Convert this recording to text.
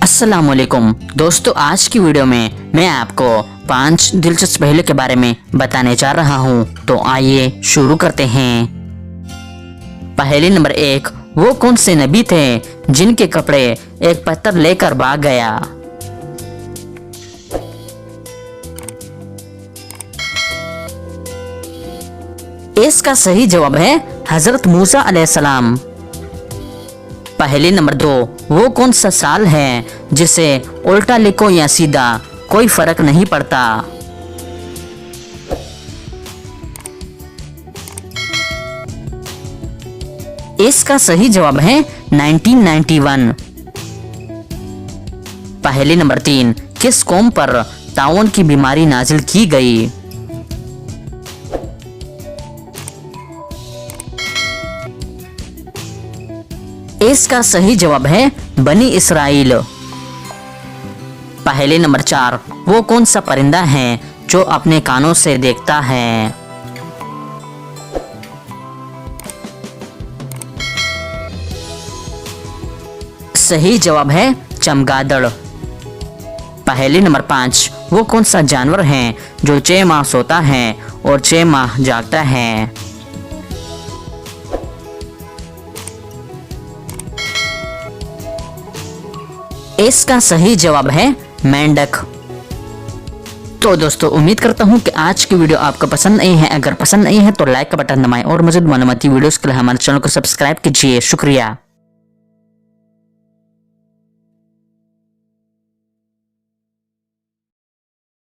अस्सलामुअलैकुम दोस्तों, आज की वीडियो में मैं आपको 5 दिलचस्प पहलू के बारे में बताने जा रहा हूं। तो आइए शुरू करते हैं। पहले नंबर 1, वो कौन से नबी थे जिनके कपड़े एक पत्थर लेकर भाग गया? इसका सही जवाब है हजरत मूसा अलैहिस्सलाम। पहले नंबर 2, वो कौन सा साल है जिसे उल्टा लिखो या सीधा कोई फर्क नहीं पड़ता? इसका सही जवाब है 1991। पहले नंबर 3, किस कौम पर ताउन की बीमारी नाजिल की गई? इसका सही जवाब है बनी इसराइल। पहले नंबर 4, वो कौन सा परिंदा है जो अपने कानों से देखता है? सही जवाब है चमगादड़। पहले नंबर 5, वो कौन सा जानवर है जो 6 माह सोता है और 6 माह जागता है? इसका सही जवाब है मेंढक। तो दोस्तों, उम्मीद करता हूं कि आज की वीडियो आपको पसंद आई है। अगर पसंद आई है तो लाइक का बटन दबाएं और मज़ीद मालूमाती वीडियोस के लिए हमारे चैनल को सब्सक्राइब कीजिए। शुक्रिया।